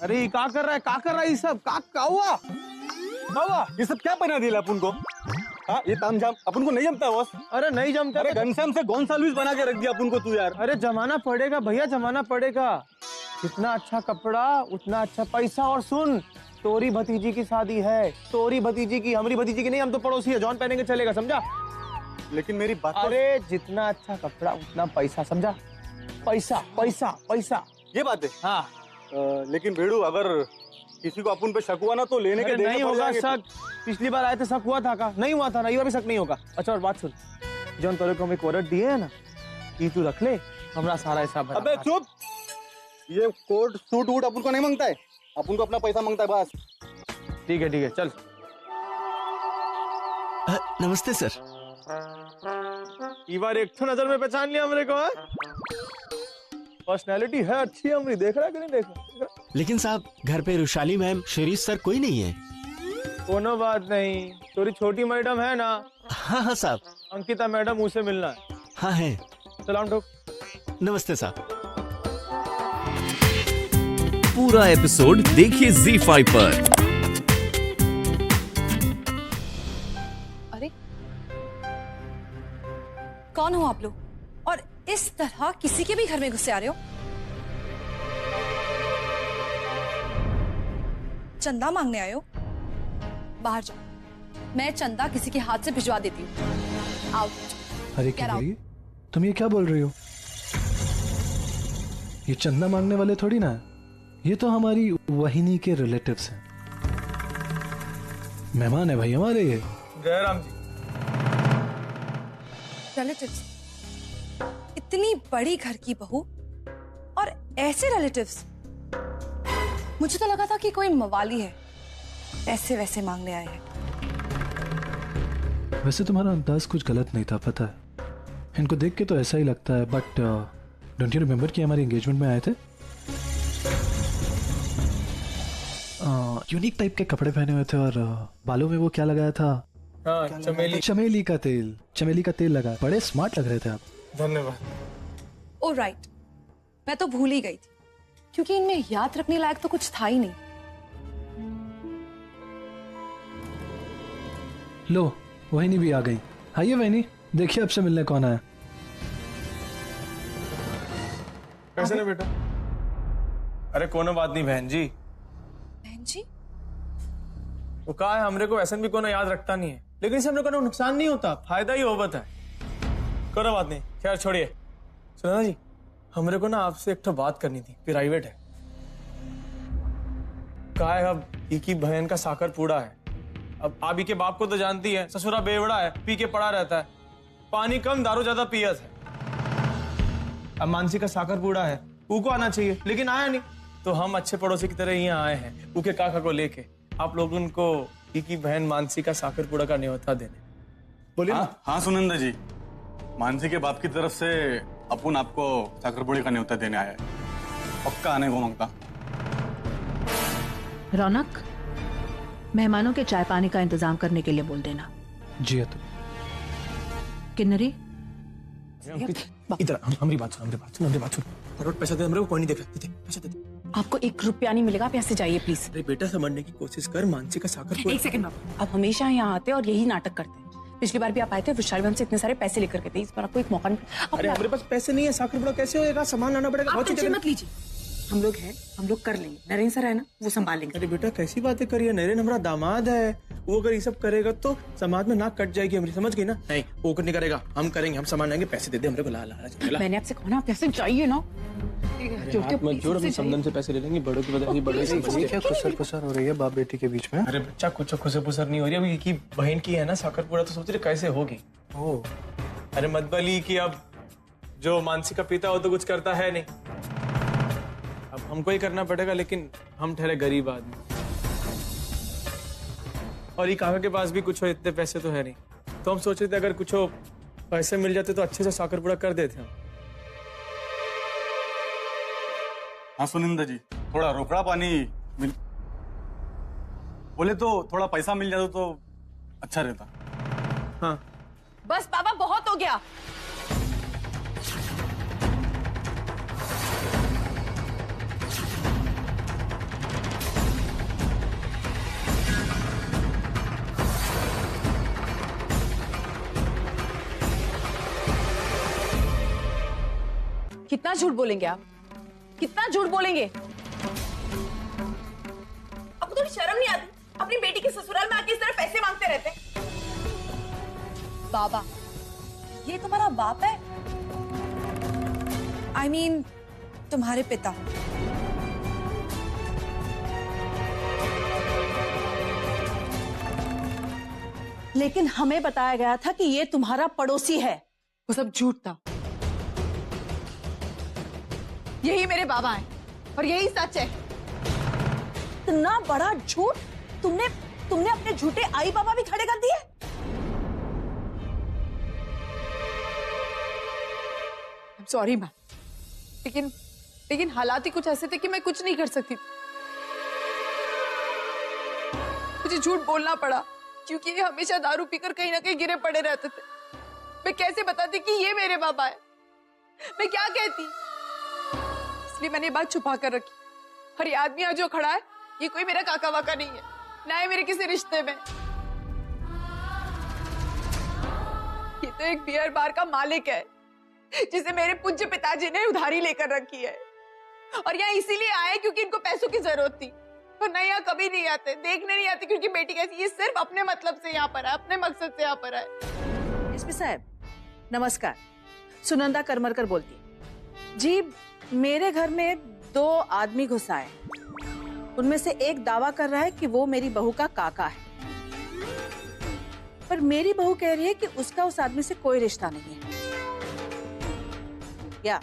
अरे का कर रहा है, का कर रहा है ये सब, का हुआ? ये सब क्या बना दिया अपन को? हाँ, ये तामझाम अपन को नहीं जमता बॉस। अरे नहीं जमता। अरे घनश्याम से गोंसाल्विस बना के रख दिया अपन को तू यार। अरे जमाना पड़ेगा भैया, जमाना पड़ेगा। जितना अच्छा कपड़ा उतना अच्छा पैसा। और सुन, तोरी भतीजी की शादी है, तोरी भतीजी की, हमारी भतीजी की नहीं, हम तो पड़ोसी है, जॉन पहनेंगे चलेगा, समझा? लेकिन मेरी बात तो... अरे जितना अच्छा कपड़ा उतना पैसा, समझा? पैसा पैसा पैसा, ये बात है। हाँ। लेकिन बेड़ू, अगर किसी को अपन पे शक हुआ ना तो लेने के देने नहीं पड़ होगा जाएंगे। शक। पिछली बार आए थे शक हुआ था का? नहीं हुआ था ना, ये बार भी शक नहीं होगा। अच्छा और बात सुन, जॉन तोरे को हमें कोरट दिए है ना, ये तू रख ले, हमारा सारा हिसाब भरा। अबे चुप, ये कोट सूट वूट अपन को नहीं मांगता है, अपन को अपना पैसा मांगता है बस। ठीक है चल। नमस्ते सर। ये बार एक तो नजर में पहचान लिया हमरे को। पर्सनैलिटी है अच्छी हमारी, देख रहा है कि नहीं देख रहा? लेकिन साहब, घर पे रुशाली मैम, शिरीष सर कोई नहीं है। कोनो बात नहीं, थोड़ी छोटी मैडम है ना। हाँ साहब। अंकिता मैडम, उसे मिलना है। हाँ है। सलाम ठोक। नमस्ते साहब। पूरा एपिसोड देखिए ZEE5 पर। अरे कौन हो आप लोग, और इस तरह किसी के भी घर में घुसे आ रहे हो? चंदा मांगने आए हो? बाहर जाओ, मैं चंदा किसी के हाथ से भिजवा देती हूँ। आओ। अरे क्या बोली? तुम ये क्या बोल रही हो? ये चंदा मांगने वाले थोड़ी ना है, ये तो हमारी वहिनी के रिलेटिव्स हैं, मेहमान है भाई हमारे ये। जयराम जी। रिलेटिव्स? इतनी बड़ी घर की बहू और ऐसे रिलेटिव्स? मुझे तो लगा था कि कोई मवाली है, पैसे वैसे मांगने आए हैं। वैसे तुम्हारा अंदाज कुछ गलत नहीं था, पता है। इनको देख के तो ऐसा ही लगता है, बट डोंट यू रिमेम्बर कि हमारी एंगेजमेंट में आए थे? यूनिक टाइप के कपड़े पहने हुए थे और बालों में वो क्या लगाया था? हाँ, चमेली। चमेली का तेल लगा। बड़े स्मार्ट लग रहे थे आप। धन्यवाद। ओ राइट, मैं तो भूल ही गई थी, क्योंकि इनमें याद रखने लायक तो कुछ था ही नहीं। लो, वहिनी भी आ गई। आइए वहिनी, देखिए आपसे मिलने कौन आया। कैसे ना बेटा? अरे कोनो बात नहीं बहन जी। बहन जी? वो कहा है, हमरे को ऐसा भी कोनो याद रखता नहीं है, लेकिन इससे हमरे को नुकसान नहीं होता, फायदा ही होता है। कोनो बात नहीं, खैर छोड़िए। सुना जी, हमरे को ना आपसे एक तो बात करनी थी, प्राइवेट है। कहा है अब की बहन का साकर पूड़ा है। अब आबी के बाप को तो जानती है, ससुरा बेवड़ा है, पी के पड़ा रहता है, पानी कम दारू ज्यादा पियत है। अब मानसी का साकर पूड़ा है, ऊको आना चाहिए, लेकिन आया नहीं। तो हम अच्छे पड़ोसी की तरह यहाँ आए हैं, ऊके काका को लेके, आप लोगों को की बहन मानसी का साकर पूड़ा का न्योता देने। बोलिए। हाँ सुनंदा जी, मानसी के बाप की तरफ से अपन आपको साकरपुड़ी का न्योता देने आया है, पक्का आने को मांगता। रौनक, मेहमानों के चाय पानी का इंतजाम करने के लिए बोल देना। जी तो किन्नरी, इधर हमारी बात सुन। फटाफट पैसा दे, हमरे को कोई नहीं देख रहा। पैसा दे। आपको 1 रुपया नहीं मिलेगा, आप यहाँ से जाइए प्लीज। अरे बेटा, समझने की कोशिश कर, मानसी का साकर पूड़ा। 1 सेकंड बाबू, आप हमेशा यहाँ आते हैं और यही नाटक करते हैं। पिछली बार भी आप आए थे, विशाल हमसे इतने सारे पैसे लेकर गए थे, इस बार आपको एक मौका नहीं। अरे हमारे पास पैसे नहीं है, साकर पूड़ा कैसे होएगा? सामान लाना पड़ेगा। आप टेंशन मत लीजिए, हम लोग हैं, हम लोग कर लेंगे। नरेंद्र सर है ना, वो संभालेंगे। अरे बेटा कैसी बातें करिए, नरेन हमारा दामाद है, वो अगर ये सब करेगा तो समाज में नाक कट जाएगी हमारी, समझ गई ना? नहीं, वो कुछ नहीं करेगा, हम करेंगे, हम सामान लाएंगे, पैसे दे दे हमरे को। ला मैंने आपसे कहा ना, आप पैसे चाहिए ना। समदन से पैसे ले लेंगे, बड़ों की वजह से बड़े से क्या खुसर हो रही है बाप बेटी के बीच में? अरे बच्चा, कुछ खुसर नहीं हो रही, अभी की बहन की है ना साकर पूड़ा, तो सोच रहे कैसे होगी। ओ, अरे मत बली कि अब जो मानसी का पिता हो तो कुछ करता है नहीं, अब हमको ही करना पड़ेगा, लेकिन हम ठहरे गरीब आदमी, और ये काका के पास भी कुछ हो इतने पैसे तो है नहीं, तो हम सोच रहे थे अगर कुछ हो पैसे मिल जाते तो अच्छे से साकर पूड़ा कर देते हम। हाँ सुनिंदा जी, थोड़ा रोकड़ा पानी मिल बोले तो थोड़ा पैसा मिल जाता तो अच्छा रहता। हाँ बस बाबा, बहुत हो गया। कितना झूठ बोलेंगे आप? कितना झूठ बोलेंगे? आपको थोड़ी शर्म नहीं आती? अपनी बेटी के ससुराल में आके इस तरह पैसे मांगते रहते? बाबा, ये तुम्हारा बाप है? I mean, तुम्हारे पिता। लेकिन हमें बताया गया था कि ये तुम्हारा पड़ोसी है। वो सब झूठ था। यही मेरे बाबा हैं और यही सच है। इतना बड़ा झूठ तुमने अपने झूठे आई बाबा भी खड़े कर दिए। सॉरी मैम, लेकिन हालात ही कुछ ऐसे थे कि मैं कुछ नहीं कर सकती। मुझे झूठ बोलना पड़ा क्योंकि ये हमेशा दारू पीकर कहीं ना कहीं गिरे पड़े रहते थे। मैं कैसे बताती कि ये मेरे बाबा है? मैं क्या कहती? इसलिए मैंने ये बात छुपा कर रखी। और ये आदमी आज जो खड़ा है, ये कोई मेरा काका वाका नहीं है, ना है मेरे किसी रिश्ते में। ये तो एक बियर बार का मालिक है जिसे मेरे पूज्य पिताजी ने उधारी लेकर रखी है, और यहाँ इसीलिए आए क्योंकि इनको पैसों की जरूरत थी। वरना यहाँ कभी नहीं आते, देखने नहीं आते, क्योंकि बेटी कैसी, ये सिर्फ अपने मतलब से यहाँ पर है, अपने मकसद से यहाँ पर है। एसपी साहब नमस्कार, सुनंदा करमरकर बोलती है। जी, मेरे घर में 2 आदमी घुस आए। उनमें से एक दावा कर रहा है कि वो मेरी बहू का काका है, पर मेरी बहू कह रही है कि उसका उस आदमी से कोई रिश्ता नहीं है। या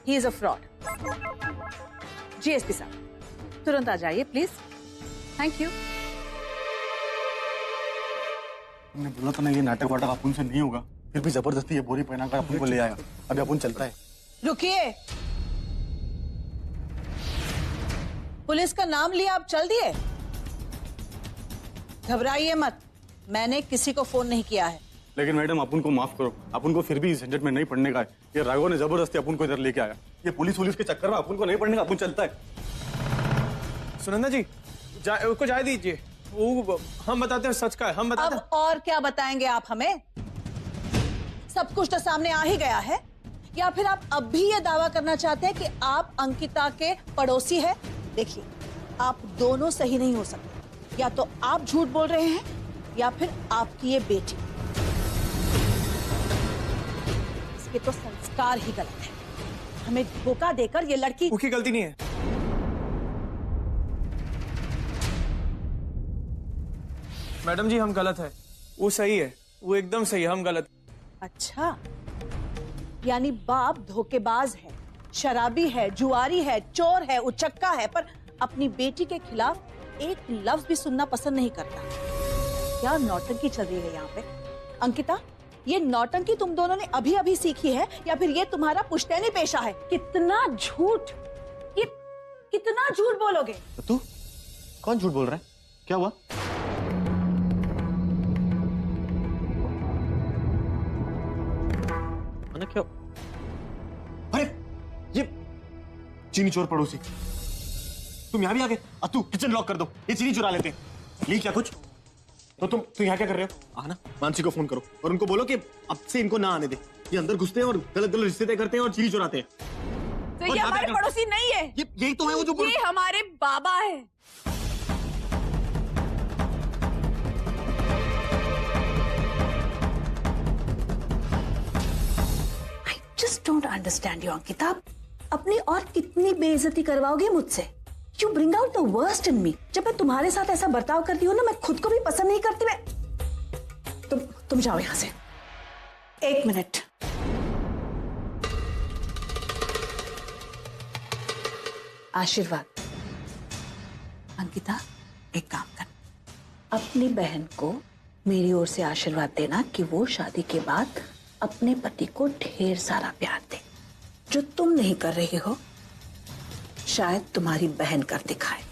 ही इज अ फ्रॉड। जी एसपी साहब तुरंत आ जाइए प्लीज। Thank you. हमने बोला था ना ये नाटक वाटक अपन से नहीं होगा, फिर भी जबरदस्ती ये बोरी पहनाकर अपन को ले आया। अभी अपन चलता है। रुकिए, पुलिस का नाम लिया आप चल दिए? घबराइए मत, मैंने किसी को फोन नहीं किया है। लेकिन मैडम अपन को माफ करो, अपन को फिर भी इस झंझट में नहीं पड़ने का है। ये राघव ने जबरदस्ती अपन को इधर लेके आया। ये पुलिस के चक्कर में अपन को नहीं पड़ने का, अपन चलता है। सुनंदा जी, उसको जाए दीजिए, वो हम बताते हैं सच का है, हम बताते अब और क्या बताएंगे आप हमें? सब कुछ तो सामने आ ही गया है। या फिर आप अब भी ये दावा करना चाहते हैं कि आप अंकिता के पड़ोसी हैं? देखिए, आप दोनों सही नहीं हो सकते। या तो आप झूठ बोल रहे हैं या फिर आपकी ये बेटी। इसके तो संस्कार ही गलत है। हमें धोखा देकर ये लड़की। उसकी गलती नहीं है। मैडम जी, हम गलत है, वो सही है, वो एकदम सही है, हम गलत। अच्छा, यानी बाप धोखेबाज है, शराबी है, जुआरी है, चोर है, उचक्का है, पर अपनी बेटी के खिलाफ एक लफ्ज भी सुनना पसंद नहीं करता। क्या नौटंकी चल रही है यहाँ पे? अंकिता, ये नौटंकी तुम दोनों ने अभी अभी सीखी है या फिर ये तुम्हारा पुश्तैनी पेशा है? कितना झूठ, ये कितना झूठ बोलोगे? तो तू कौन झूठ बोल रहा है? क्या हुआ? क्या? अरे ये चीनी चोर पड़ोसी, तुम यहाँ भी आ गए? तू किचन लॉक कर दो, ये चीनी चुरा लेते हैं। लीक क्या कुछ? तो तुम यहाँ क्या कर रहे हो? आना, मानसी को फोन करो और उनको बोलो कि अब से इनको ना आने दे। ये अंदर घुसते हैं और गलत गलत रिश्ते तय करते हैं और चीनी चुराते हैं। तो ये हमारे पड़ोसी नहीं है, यही तो है वो जो ये हमारे बाबा है। Just don't understand you, Ankita. अपनी और कितनी बेइज्जती करवाओगे मुझसे? You bring out the worst in me। जब मैं तुम्हारे साथ ऐसा बर्ताव करती हूँ ना, मैं खुद को भी पसंद नहीं करती। मैं तुम जाओ यहाँ से। 1 मिनट। आशीर्वाद। अंकिता, एक काम कर, अपनी बहन को मेरी ओर से आशीर्वाद देना कि वो शादी के बाद अपने पति को ढेर सारा प्यार दे। जो तुम नहीं कर रही हो, शायद तुम्हारी बहन कर दिखाए।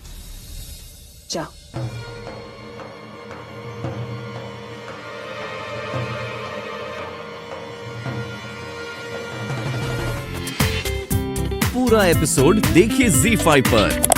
जाओ। पूरा एपिसोड देखिए ZEE5 पर।